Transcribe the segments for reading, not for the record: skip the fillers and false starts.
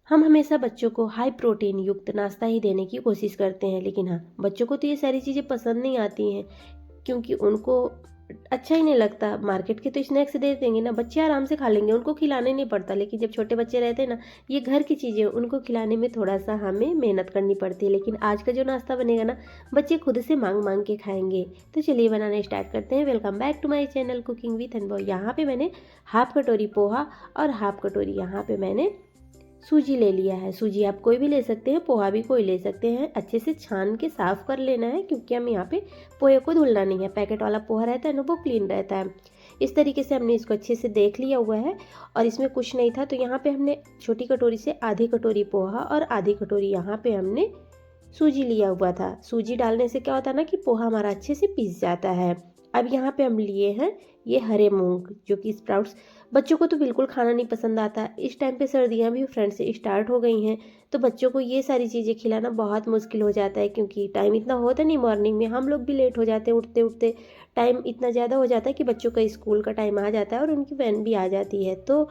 हम हमेशा बच्चों को हाई प्रोटीन युक्त नाश्ता ही देने की कोशिश करते हैं, लेकिन हाँ, बच्चों को तो ये सारी चीज़ें पसंद नहीं आती हैं क्योंकि उनको अच्छा ही नहीं लगता। मार्केट के तो स्नैक्स दे देंगे ना, बच्चे आराम से खा लेंगे, उनको खिलाना ही नहीं पड़ता। लेकिन जब छोटे बच्चे रहते हैं ना, ये घर की चीज़ें उनको खिलाने में थोड़ा-सा हमें मेहनत करनी पड़ती है। लेकिन आज का जो नाश्ता बनेगा ना, बच्चे खुद से माँग-माँग के खाएँगे। तो चलिए बनाना स्टार्ट करते हैं। Welcome back to my channel cooking with Anubhav. यहाँ पे मैंने हाफ कटोरी पोहा और हाफ कटोरी यहाँ पे मैंने सूजी ले लिया है। सूजी आप कोई भी ले सकते हैं, पोहा भी कोई ले सकते हैं। अच्छे से छान के साफ़ कर लेना है क्योंकि हम यहाँ पे पोहे को धुलना नहीं है। पैकेट वाला पोहा रहता है ना, वो क्लीन रहता है। इस तरीके से हमने इसको अच्छे से देख लिया हुआ है और इसमें कुछ नहीं था, तो यहाँ पे हमने छोटी कटोरी से आधी कटोरी पोहा और आधी कटोरी यहाँ पे हमने सूजी लिया हुआ था। सूजी डालने से क्या होता है ना कि पोहा हमारा अच्छे से पीस जाता है। अब यहाँ पे हम लिए हैं ये हरे मूंग, जो कि स्प्राउट्स। बच्चों को तो बिल्कुल खाना नहीं पसंद आता। इस टाइम पे सर्दियाँ भी फ्रेंड से स्टार्ट हो गई हैं, तो बच्चों को ये सारी चीज़ें खिलाना बहुत मुश्किल हो जाता है क्योंकि टाइम इतना होता नहीं। मॉर्निंग में हम लोग भी लेट हो जाते हैं, उठते उठते टाइम इतना ज़्यादा हो जाता है कि बच्चों का स्कूल का टाइम आ जाता है और उनकी वैन भी आ जाती है। तो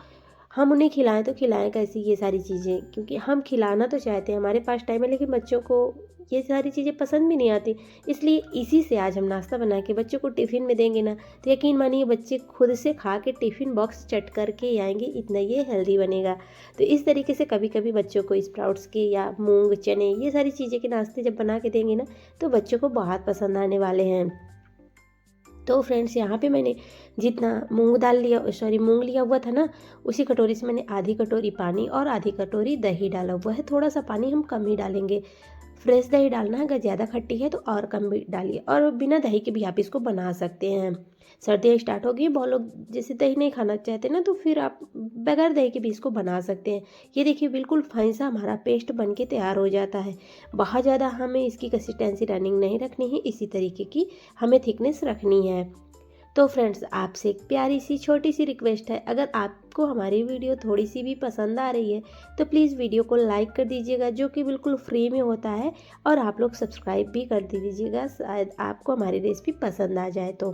हम उन्हें खिलाएं तो खिलाएं कैसी ये सारी चीज़ें, क्योंकि हम खिलाना तो चाहते हैं, हमारे पास टाइम है, लेकिन बच्चों को ये सारी चीज़ें पसंद भी नहीं आती। इसलिए इसी से आज हम नाश्ता बना के बच्चों को टिफ़िन में देंगे ना, तो यकीन मानिए बच्चे खुद से खा के टिफ़िन बॉक्स चट करके ही आएंगे, इतना ये हेल्दी बनेगा। तो इस तरीके से कभी कभी बच्चों को स्प्राउट्स के या मूंग चने ये सारी चीज़ें के नाश्ते जब बना के देंगे ना, तो बच्चों को बहुत पसंद आने वाले हैं। तो फ्रेंड्स, यहाँ पे मैंने जितना मूंग लिया हुआ था ना, उसी कटोरी से मैंने आधी कटोरी पानी और आधी कटोरी दही डाला हुआ है। थोड़ा सा पानी हम कम ही डालेंगे। फ्रेश दही डालना है, अगर ज़्यादा खट्टी है तो और कम भी डालिए, और बिना दही के भी आप इसको बना सकते हैं। सर्दियाँ स्टार्ट हो गई, बहुत लोग जैसे दही नहीं खाना चाहते ना, तो फिर आप बगैर दही के भी इसको बना सकते हैं। ये देखिए बिल्कुल फाइन सा हमारा पेस्ट बन के तैयार हो जाता है। बहुत ज़्यादा हमें इसकी कंसिस्टेंसी रनिंग नहीं रखनी है, इसी तरीके की हमें थिकनेस रखनी है। तो फ्रेंड्स, आपसे एक प्यारी सी छोटी सी रिक्वेस्ट है, अगर आपको हमारी वीडियो थोड़ी सी भी पसंद आ रही है तो प्लीज़ वीडियो को लाइक कर दीजिएगा, जो कि बिल्कुल फ्री में होता है। और आप लोग सब्सक्राइब भी कर दीजिएगा, शायद आपको हमारी रेसिपी पसंद आ जाए तो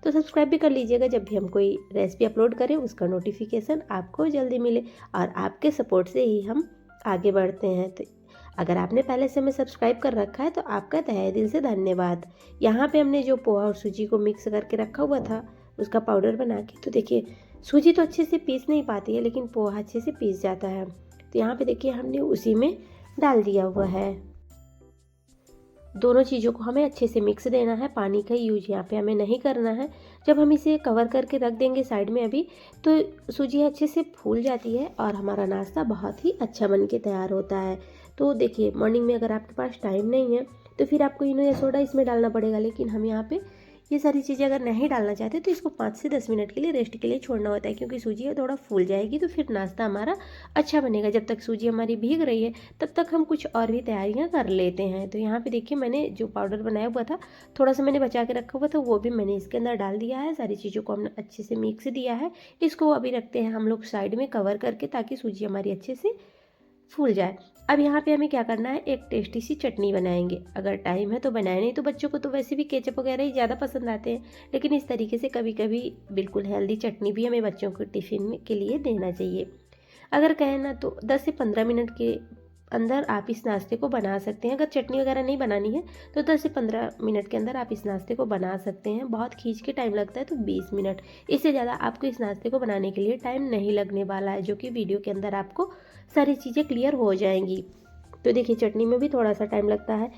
सब्सक्राइब भी कर लीजिएगा। जब भी हम कोई रेसिपी अपलोड करें उसका नोटिफिकेशन आपको जल्दी मिले, और आपके सपोर्ट से ही हम आगे बढ़ते हैं। तो अगर आपने पहले से हमें सब्सक्राइब कर रखा है तो आपका तहे दिल से धन्यवाद। यहाँ पे हमने जो पोहा और सूजी को मिक्स करके रखा हुआ था, उसका पाउडर बना के, तो देखिए सूजी तो अच्छे से पीस नहीं पाती है, लेकिन पोहा अच्छे से पीस जाता है। तो यहाँ पे देखिए हमने उसी में डाल दिया हुआ है। दोनों चीज़ों को हमें अच्छे से मिक्स देना है, पानी का यूज यहाँ पे हमें नहीं करना है। जब हम इसे कवर करके रख देंगे साइड में अभी, तो सूजी अच्छे से फूल जाती है और हमारा नाश्ता बहुत ही अच्छा बन के तैयार होता है। तो देखिए, मॉर्निंग में अगर आपके पास टाइम नहीं है तो फिर आपको इनो या सोडा इसमें डालना पड़ेगा, लेकिन हम यहाँ पे ये सारी चीज़ें अगर नहीं डालना चाहते तो इसको 5 से 10 मिनट के लिए रेस्ट के लिए छोड़ना होता है, क्योंकि सूजी थोड़ा फूल जाएगी तो फिर नाश्ता हमारा अच्छा बनेगा। जब तक सूजी हमारी भीग रही है तब तक हम कुछ और भी तैयारियां कर लेते हैं। तो यहाँ पे देखिए मैंने जो पाउडर बनाया हुआ था, थोड़ा सा मैंने बचा के रखा हुआ था, वो भी मैंने इसके अंदर डाल दिया है। सारी चीज़ों को हमने अच्छे से मिक्स दिया है। इसको अभी रखते हैं हम लोग साइड में कवर करके, ताकि सूजी हमारी अच्छे से फूल जाए। अब यहाँ पे हमें क्या करना है, एक टेस्टी सी चटनी बनाएंगे। अगर टाइम है तो बनाए, नहीं तो बच्चों को तो वैसे भी केचप वगैरह ही ज़्यादा पसंद आते हैं, लेकिन इस तरीके से कभी कभी बिल्कुल हेल्दी चटनी भी हमें बच्चों को टिफ़िन के लिए देना चाहिए। अगर कहें ना तो 10 से 15 मिनट के अंदर आप इस नाश्ते को बना सकते हैं। अगर चटनी वगैरह नहीं बनानी है तो 10 से 15 मिनट के अंदर आप इस नाश्ते को बना सकते हैं। बहुत खींच के टाइम लगता है तो 20 मिनट, इससे ज़्यादा आपको इस नाश्ते को बनाने के लिए टाइम नहीं लगने वाला है, जो कि वीडियो के अंदर आपको सारी चीज़ें क्लियर हो जाएंगी। तो देखिए चटनी में भी थोड़ा सा टाइम लगता है।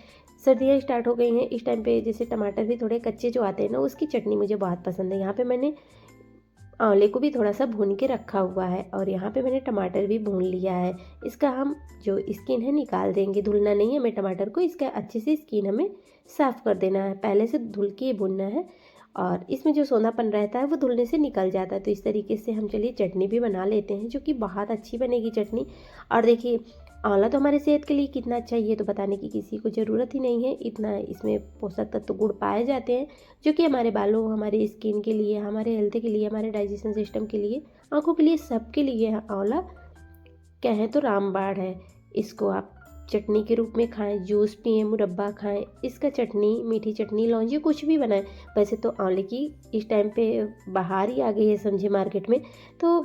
सर्दियाँ स्टार्ट हो गई हैं, इस टाइम पे जैसे टमाटर भी थोड़े कच्चे जो आते हैं ना, उसकी चटनी मुझे बहुत पसंद है। यहाँ पे मैंने आंवले को भी थोड़ा सा भून के रखा हुआ है, और यहाँ पे मैंने टमाटर भी भून लिया है। इसका हम जो स्किन है निकाल देंगे, धुलना नहीं है हमें टमाटर को, इसका अच्छे से स्किन हमें साफ़ कर देना है, पहले से धुल के भूनना है। और इसमें जो सोंधापन रहता है वो धुलने से निकल जाता है। तो इस तरीके से हम चलिए चटनी भी बना लेते हैं, जो कि बहुत अच्छी बनेगी चटनी। और देखिए आंवला तो हमारे सेहत के लिए कितना अच्छा है ये तो बताने की किसी को ज़रूरत ही नहीं है। इतना इसमें पोषक तत्व गुण पाए जाते हैं, जो कि हमारे बालों, हमारे स्किन के लिए, हमारे हेल्थ के लिए, हमारे डाइजेशन सिस्टम के लिए, आँखों के लिए, सबके लिए आंवला कहें तो रामबाण है। इसको आप चटनी के रूप में खाएं, जूस पिएं, मुरब्बा खाएं, इसका चटनी, मीठी चटनी, लौंजी, कुछ भी बनाएं। वैसे तो आंवले की इस टाइम पे बाहर ही आ गई है समझे मार्केट में, तो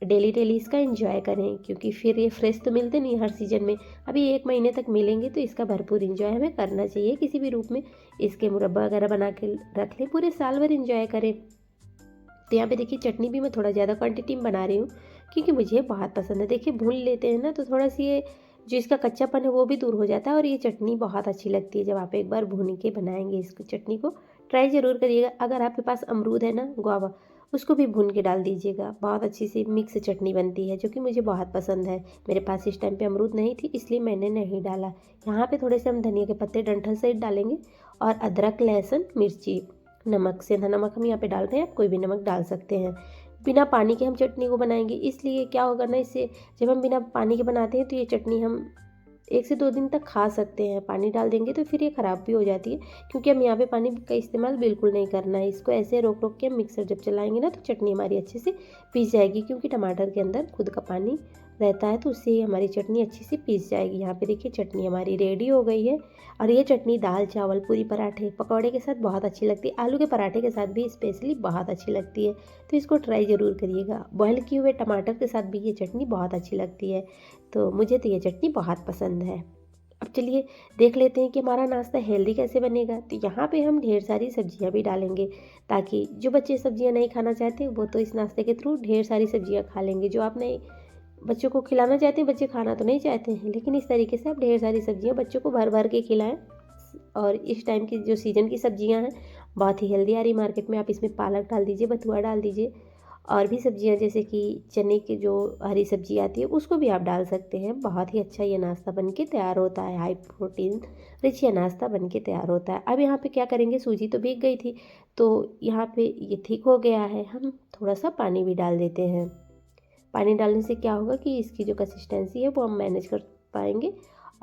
डेली डेली इसका एंजॉय करें, क्योंकि फिर ये फ्रेश तो मिलते नहीं हर सीज़न में। अभी 1 महीने तक मिलेंगे तो इसका भरपूर एंजॉय हमें करना चाहिए किसी भी रूप में। इसके मुरब्बा वगैरह बना के रख लें, पूरे साल भर एंजॉय करें। तो यहाँ पे देखिए चटनी भी मैं थोड़ा ज़्यादा क्वांटिटी में बना रही हूँ, क्योंकि मुझे बहुत पसंद है। देखिए भून लेते हैं ना तो थोड़ा सी ये जो इसका कच्चापन है वो भी दूर हो जाता है, और ये चटनी बहुत अच्छी लगती है जब आप एक बार भून के बनाएंगे इसको। चटनी को ट्राई ज़रूर करिएगा। अगर आपके पास अमरूद है ना, गुआवा, उसको भी भून के डाल दीजिएगा। बहुत अच्छी सी मिक्स चटनी बनती है, जो कि मुझे बहुत पसंद है। मेरे पास इस टाइम पे अमरूद नहीं थी, इसलिए मैंने नहीं डाला। यहाँ पे थोड़े से हम धनिया के पत्ते डंठल सहित डालेंगे, और अदरक, लहसुन, मिर्ची, नमक, सेंधा नमक हम यहाँ पे डाल रहे हैं, आप कोई भी नमक डाल सकते हैं। बिना पानी के हम चटनी को बनाएंगे, इसलिए क्या होगा ना, इससे जब हम बिना पानी के बनाते हैं तो ये चटनी हम 1 से 2 दिन तक खा सकते हैं। पानी डाल देंगे तो फिर ये ख़राब भी हो जाती है, क्योंकि हम यहाँ पे पानी का इस्तेमाल बिल्कुल नहीं करना है। इसको ऐसे रोक रोक के हम मिक्सर जब चलाएंगे ना तो चटनी हमारी अच्छे से पीस जाएगी, क्योंकि टमाटर के अंदर खुद का पानी रहता है, तो उससे ही हमारी चटनी अच्छी से पीस जाएगी। यहाँ पे देखिए चटनी हमारी रेडी हो गई है, और ये चटनी दाल, चावल, पूरी, पराठे, पकौड़े के साथ बहुत अच्छी लगती है। आलू के पराठे के साथ भी स्पेशली बहुत अच्छी लगती है, तो इसको ट्राई ज़रूर करिएगा। बॉयल किए हुए टमाटर के साथ भी ये चटनी बहुत अच्छी लगती है, तो मुझे तो ये चटनी बहुत पसंद है। अब चलिए देख लेते हैं कि हमारा नाश्ता हेल्दी कैसे बनेगा। तो यहाँ पे हम ढेर सारी सब्जियाँ भी डालेंगे, ताकि जो बच्चे सब्जियाँ नहीं खाना चाहते वो तो इस नाश्ते के थ्रू ढेर सारी सब्जियाँ खा लेंगे। जो आप नहीं बच्चों को खिलाना चाहते हैं, बच्चे खाना तो नहीं चाहते हैं, लेकिन इस तरीके से आप ढेर सारी सब्जियाँ बच्चों को भर भर के खिलाएं। और इस टाइम की जो सीज़न की सब्जियाँ हैं बहुत ही हेल्दी आ रही मार्केट में। आप इसमें पालक डाल दीजिए, बथुआ डाल दीजिए, और भी सब्जियां जैसे कि चने की जो हरी सब्जी आती है उसको भी आप डाल सकते हैं। बहुत ही अच्छा ये नाश्ता बन के तैयार होता है। हाई प्रोटीन रिच ये नाश्ता बन के तैयार होता है। अब यहाँ पे क्या करेंगे, सूजी तो भीग गई थी, तो यहाँ पे ये ठीक हो गया है। हम थोड़ा सा पानी भी डाल देते हैं। पानी डालने से क्या होगा कि इसकी जो कंसिस्टेंसी है वो हम मैनेज कर पाएंगे,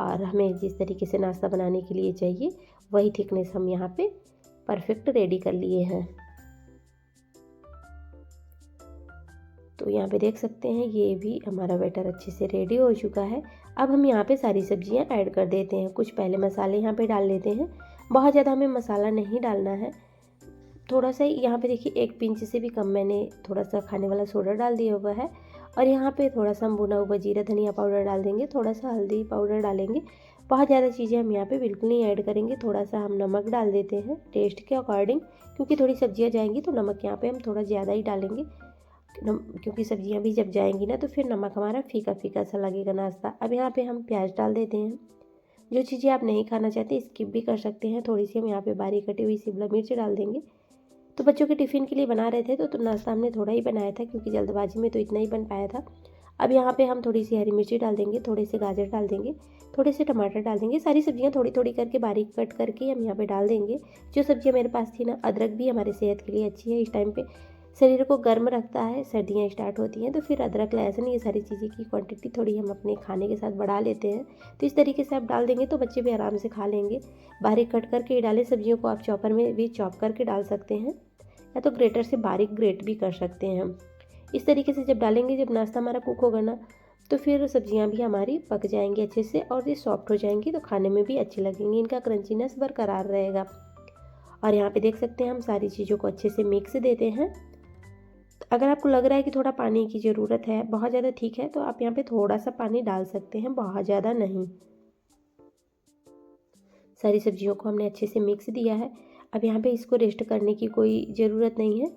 और हमें जिस तरीके से नाश्ता बनाने के लिए चाहिए वही थिकनेस हम यहाँ पे परफेक्ट रेडी कर लिए हैं। तो यहाँ पे देख सकते हैं ये भी हमारा बैटर अच्छे से रेडी हो चुका है। अब हम यहाँ पे सारी सब्जियाँ ऐड कर देते हैं। कुछ पहले मसाले यहाँ पे डाल लेते हैं। बहुत ज़्यादा हमें मसाला नहीं डालना है, थोड़ा सा ही। यहाँ पे देखिए 1 पिंच से भी कम मैंने थोड़ा सा खाने वाला सोडा डाल दिया हुआ है, और यहाँ पे थोड़ा सा हम भुना हुआ जीरा धनिया पाउडर डाल देंगे, थोड़ा सा हल्दी पाउडर डालेंगे। बहुत ज़्यादा चीज़ें हम यहाँ पे बिल्कुल नहीं ऐड करेंगे। थोड़ा सा हम नमक डाल देते हैं टेस्ट के अकॉर्डिंग, क्योंकि थोड़ी सब्जियाँ जाएंगी तो नमक यहाँ पे हम थोड़ा ज़्यादा ही डालेंगे, क्योंकि सब्जियां भी जब जाएंगी ना तो फिर नमक हमारा फीका फीका सा लगेगा नाश्ता। अब यहाँ पे हम प्याज डाल देते हैं। जो चीज़ें आप नहीं खाना चाहते स्किप भी कर सकते हैं। थोड़ी सी हम यहाँ पे बारीक कटी हुई शिमला मिर्च डाल देंगे। तो बच्चों के टिफ़िन के लिए बना रहे थे तो नाश्ता हमने थोड़ा ही बनाया था, क्योंकि जल्दबाजी में तो इतना ही बन पाया था। अब यहाँ पे हम थोड़ी सी हरी मिर्ची डाल देंगे, थोड़े से गाजर डाल देंगे, थोड़े से टमाटर डाल देंगे। सारी सब्जियाँ थोड़ी थोड़ी करके बारीक कट करके हम यहाँ पे डाल देंगे। जो सब्जियाँ मेरे पास थी ना, अदरक भी हमारे सेहत के लिए अच्छी है। इस टाइम पे शरीर को गर्म रखता है, सर्दियाँ स्टार्ट होती हैं तो फिर अदरक, लहसुन, ये सारी चीज़ें की क्वांटिटी थोड़ी हम अपने खाने के साथ बढ़ा लेते हैं। तो इस तरीके से आप डाल देंगे तो बच्चे भी आराम से खा लेंगे। बारीक कट करके डालें। सब्जियों को आप चॉपर में भी चॉप करके डाल सकते हैं, या तो ग्रेटर से बारीक ग्रेट भी कर सकते हैं हम। इस तरीके से जब डालेंगे, जब नाश्ता हमारा कुक होगा ना, तो फिर सब्जियां भी हमारी पक जाएंगी अच्छे से, और ये सॉफ्ट हो जाएंगी, तो खाने में भी अच्छी लगेंगी। इनका क्रंचीनेस बरकरार रहेगा। और यहाँ पे देख सकते हैं हम सारी चीज़ों को अच्छे से मिक्स देते हैं। अगर आपको लग रहा है कि थोड़ा पानी की ज़रूरत है, बहुत ज़्यादा ठीक है, तो आप यहाँ पे थोड़ा सा पानी डाल सकते हैं, बहुत ज़्यादा नहीं। सारी सब्जियों को हमने अच्छे से मिक्स दिया है। अब यहाँ पे इसको रेस्ट करने की कोई ज़रूरत नहीं है।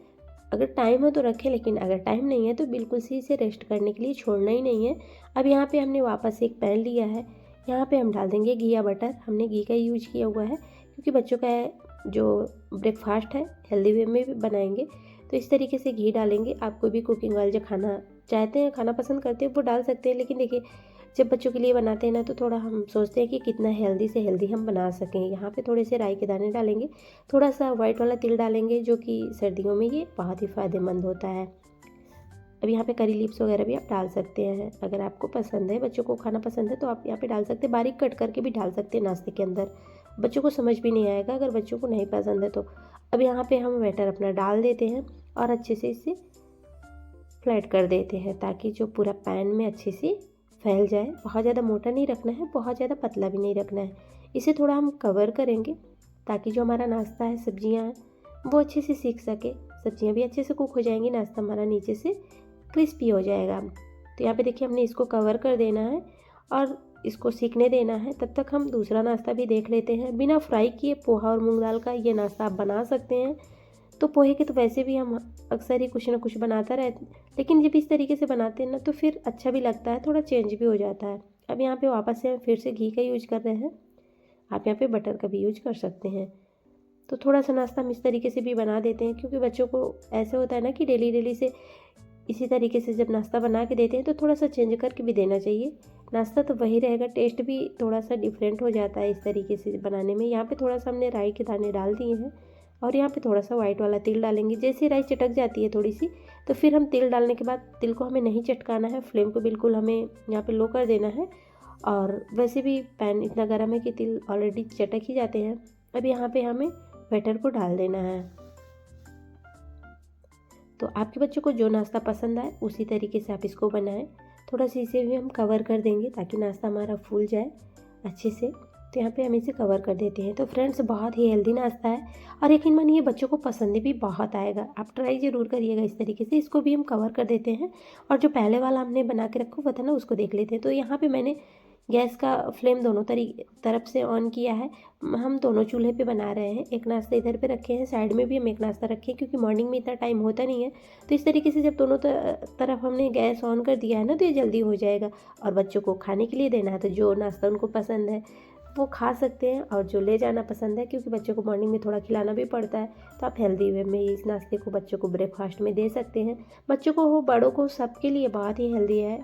अगर टाइम हो तो रखें, लेकिन अगर टाइम नहीं है तो बिल्कुल से इसे रेस्ट करने के लिए छोड़ना ही नहीं है। अब यहाँ पे हमने वापस एक पैन लिया है। यहाँ पे हम डाल देंगे घी या बटर। हमने घी का यूज किया हुआ है, क्योंकि बच्चों का जो ब्रेकफास्ट है हेल्दी वे में भी बनाएंगे, तो इस तरीके से घी डालेंगे। आप कोई भी कुकिंग ऑयल जो खाना चाहते हैं, खाना पसंद करते हैं, वो डाल सकते हैं। लेकिन देखिए जब बच्चों के लिए बनाते हैं ना, तो थोड़ा हम सोचते हैं कि कितना हेल्दी से हेल्दी हम बना सकें। यहाँ पे थोड़े से राई के दाने डालेंगे, थोड़ा सा वाइट वाला तिल डालेंगे, जो कि सर्दियों में ये बहुत ही फ़ायदेमंद होता है। अब यहाँ पे करी लीव्स वगैरह भी आप डाल सकते हैं। अगर आपको पसंद है, बच्चों को खाना पसंद है, तो आप यहाँ पे डाल सकते हैं। बारीक कट करके भी डाल सकते हैं नाश्ते के अंदर, बच्चों को समझ भी नहीं आएगा अगर बच्चों को नहीं पसंद है तो। अब यहाँ पे हम बैटर अपना डाल देते हैं, और अच्छे से इसे फ्लैट कर देते हैं, ताकि जो पूरा पैन में अच्छे से फैल जाए। बहुत ज़्यादा मोटा नहीं रखना है, बहुत ज़्यादा पतला भी नहीं रखना है। इसे थोड़ा हम कवर करेंगे, ताकि जो हमारा नाश्ता है, सब्जियां हैं, वो अच्छे से सीख सके। सब्जियां भी अच्छे से कुक हो जाएंगी, नाश्ता हमारा नीचे से क्रिस्पी हो जाएगा। तो यहाँ पे देखिए हमने इसको कवर कर देना है और इसको सीखने देना है। तब तक हम दूसरा नाश्ता भी देख लेते हैं। बिना फ्राई किए पोहा और मूंग दाल का ये नाश्ता आप बना सकते हैं। तो पोहे के तो वैसे भी हम अक्सर ही कुछ ना कुछ बनाता रहते हैं, लेकिन जब इस तरीके से बनाते हैं ना तो फिर अच्छा भी लगता है, थोड़ा चेंज भी हो जाता है। अब यहाँ पे वापस से हम फिर से घी का यूज कर रहे हैं। आप यहाँ पे बटर का भी यूज कर सकते हैं। तो थोड़ा सा नाश्ता हम इस तरीके से भी बना देते हैं, क्योंकि बच्चों को ऐसे होता है ना कि डेली डेली से इसी तरीके से जब नाश्ता बना के देते हैं तो थोड़ा सा चेंज करके भी देना चाहिए। नाश्ता तो वही रहेगा, टेस्ट भी थोड़ा सा डिफरेंट हो जाता है इस तरीके से बनाने में। यहाँ पे थोड़ा सा हमने राई के दाने डाल दिए हैं और यहाँ पे थोड़ा सा वाइट वाला तिल डालेंगे। जैसे राई चटक जाती है थोड़ी सी, तो फिर हम तिल डालने के बाद तिल को हमें नहीं चटकाना है, फ्लेम को बिल्कुल हमें यहाँ पे लो कर देना है। और वैसे भी पैन इतना गर्म है कि तिल ऑलरेडी चटक ही जाते हैं। अब यहाँ पे हमें बैटर को डाल देना है। तो आपके बच्चों को जो नाश्ता पसंद आए उसी तरीके से आप इसको बनाएं। थोड़ा सा इसे भी हम कवर कर देंगे ताकि नाश्ता हमारा फूल जाए अच्छे से। तो यहाँ पे हम इसे कवर कर देते हैं। तो फ्रेंड्स, बहुत ही हेल्दी नाश्ता है और यकीन मानिए बच्चों को पसंद भी बहुत आएगा। आप ट्राई ज़रूर करिएगा इस तरीके से। इसको भी हम कवर कर देते हैं और जो पहले वाला हमने बना के रखा हुआ था ना उसको देख लेते हैं। तो यहाँ पे मैंने गैस का फ्लेम दोनों तरफ से ऑन किया है। हम दोनों चूल्हे पे बना रहे हैं। एक नाश्ता इधर पे रखे हैं, साइड में भी हम एक नाश्ता रखे हैं, क्योंकि मॉर्निंग में इतना टाइम होता नहीं है। तो इस तरीके से जब दोनों तरफ हमने गैस ऑन कर दिया है ना तो ये जल्दी हो जाएगा। और बच्चों को खाने के लिए देना है तो जो नाश्ता उनको पसंद है वो खा सकते हैं, और जो ले जाना पसंद है, क्योंकि बच्चों को मॉर्निंग में थोड़ा खिलाना भी पड़ता है, तो आप हेल्दी वे में इस नाश्ते को बच्चों को ब्रेकफास्ट में दे सकते हैं। बच्चों को हो बड़ों को सबके लिए बहुत ही हेल्दी है।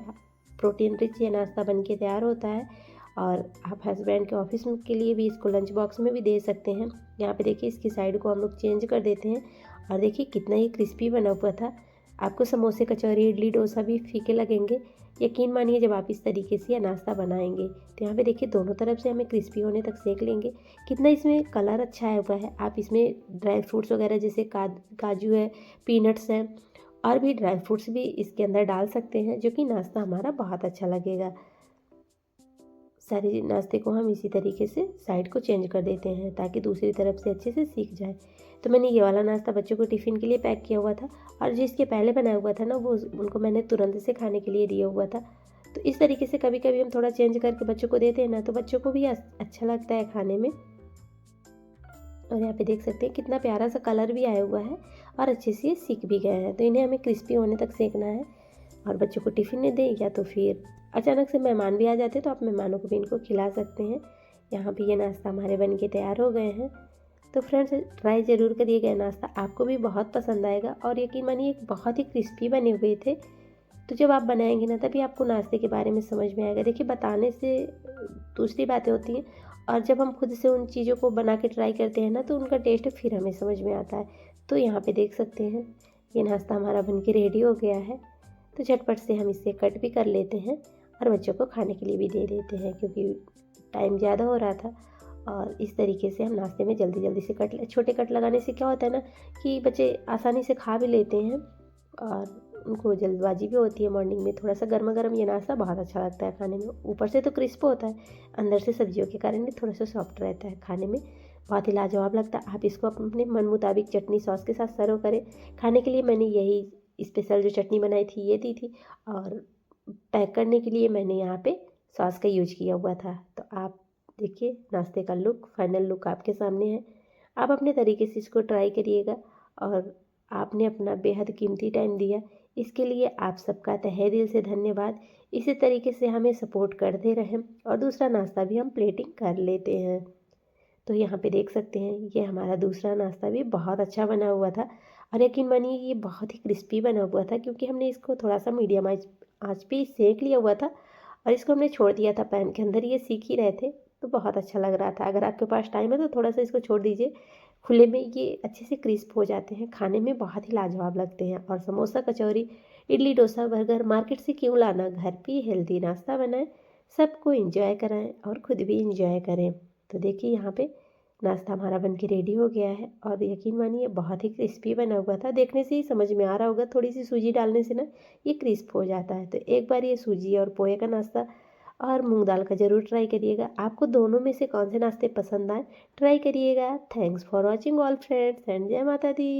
प्रोटीन रिच ये नाश्ता बन के तैयार होता है और आप हस्बैंड के ऑफिस के लिए भी इसको लंच बॉक्स में भी दे सकते हैं। यहाँ पे देखिए इसकी साइड को हम लोग चेंज कर देते हैं और देखिए कितना ही क्रिस्पी बना हुआ था। आपको समोसे, कचौरी, इडली, डोसा भी फीके लगेंगे, यकीन मानिए जब आप इस तरीके से यह नाश्ता बनाएंगे। तो यहाँ पे देखिए दोनों तरफ से हमें क्रिस्पी होने तक सेक लेंगे। कितना इसमें कलर अच्छा आया हुआ है। आप इसमें ड्राई फ्रूट्स वगैरह जैसे काजू है, पीनट्स हैं और भी ड्राई फ्रूट्स भी इसके अंदर डाल सकते हैं, जो कि नाश्ता हमारा बहुत अच्छा लगेगा। सारे नाश्ते को हम इसी तरीके से साइड को चेंज कर देते हैं ताकि दूसरी तरफ से अच्छे से सीख जाए। तो मैंने ये वाला नाश्ता बच्चों को टिफ़िन के लिए पैक किया हुआ था और जिसके पहले बनाया हुआ था ना वो उनको मैंने तुरंत से खाने के लिए दिया हुआ था। तो इस तरीके से कभी कभी हम थोड़ा चेंज करके बच्चों को देते हैं ना तो बच्चों को भी अच्छा लगता है खाने में। और यहाँ पे देख सकते हैं कितना प्यारा सा कलर भी आया हुआ है और अच्छे से ये सीख भी गए हैं। तो इन्हें हमें क्रिस्पी होने तक सेकना है और बच्चों को टिफ़िन में दें, या तो फिर अचानक से मेहमान भी आ जाते हैं तो आप मेहमानों को भी इनको खिला सकते हैं। यहाँ पे ये नाश्ता हमारे बन के तैयार हो गए हैं। तो फ्रेंड्स, ट्राई ज़रूर करिएगा, नाश्ता आपको भी बहुत पसंद आएगा और यकीन मानिए बहुत ही क्रिस्पी बने हुए थे। तो जब आप बनाएंगे ना तभी आपको नाश्ते के बारे में समझ में आएगा। देखिए बताने से दूसरी बातें होती हैं और जब हम खुद से उन चीज़ों को बना के ट्राई करते हैं ना तो उनका टेस्ट फिर हमें समझ में आता है। तो यहाँ पे देख सकते हैं ये नाश्ता हमारा बन के रेडी हो गया है। तो झटपट से हम इसे कट भी कर लेते हैं और बच्चों को खाने के लिए भी दे देते हैं, क्योंकि टाइम ज़्यादा हो रहा था। और इस तरीके से हम नाश्ते में जल्दी जल्दी से छोटे कट लगाने से क्या होता है ना कि बच्चे आसानी से खा भी लेते हैं और उनको जल्दबाजी भी होती है। मॉर्निंग में थोड़ा सा गर्मा गर्म ये नाश्ता बहुत अच्छा लगता है खाने में। ऊपर से तो क्रिस्प होता है, अंदर से सब्जियों के कारण थोड़ा सा सॉफ्ट रहता है, खाने में बहुत ही लाजवाब लगता है। आप इसको अपने मन मुताबिक चटनी सॉस के साथ सर्व करें। खाने के लिए मैंने यही स्पेशल जो चटनी बनाई थी ये दी थी और पैक करने के लिए मैंने यहाँ पे सॉस का यूज किया हुआ था। तो आप देखिए नाश्ते का लुक, फाइनल लुक आपके सामने है। आप अपने तरीके से इसको ट्राई करिएगा और आपने अपना बेहद कीमती टाइम दिया, इसके लिए आप सबका तहे दिल से धन्यवाद। इसी तरीके से हमें सपोर्ट करते रहें और दूसरा नाश्ता भी हम प्लेटिंग कर लेते हैं। तो यहाँ पे देख सकते हैं ये हमारा दूसरा नाश्ता भी बहुत अच्छा बना हुआ था और यकीन मानिए ये बहुत ही क्रिस्पी बना हुआ था, क्योंकि हमने इसको थोड़ा सा मीडियम आंच पे सेक लिया हुआ था और इसको हमने छोड़ दिया था पैन के अंदर, ये सीख ही रहे थे तो बहुत अच्छा लग रहा था। अगर आपके पास टाइम है तो थोड़ा सा इसको छोड़ दीजिए खुले में, ये अच्छे से क्रिस्प हो जाते हैं, खाने में बहुत ही लाजवाब लगते हैं। और समोसा, कचौरी, इडली, डोसा, बर्गर मार्केट से क्यों लाना, घर पे हेल्दी नाश्ता बनाएं, सबको इंजॉय कराएं और खुद भी इंजॉय करें। तो देखिए यहाँ पे नाश्ता हमारा बन के रेडी हो गया है और यकीन मानिए बहुत ही क्रिस्पी बना हुआ था। देखने से ही समझ में आ रहा होगा, थोड़ी सी सूजी डालने से ना ये क्रिस्प हो जाता है। तो एक बार ये सूजी और पोहे का नाश्ता और मूंग दाल का ज़रूर ट्राई करिएगा। आपको दोनों में से कौन से नाश्ते पसंद आए ट्राई करिएगा। Thanks for watching all friends and जय माता दी।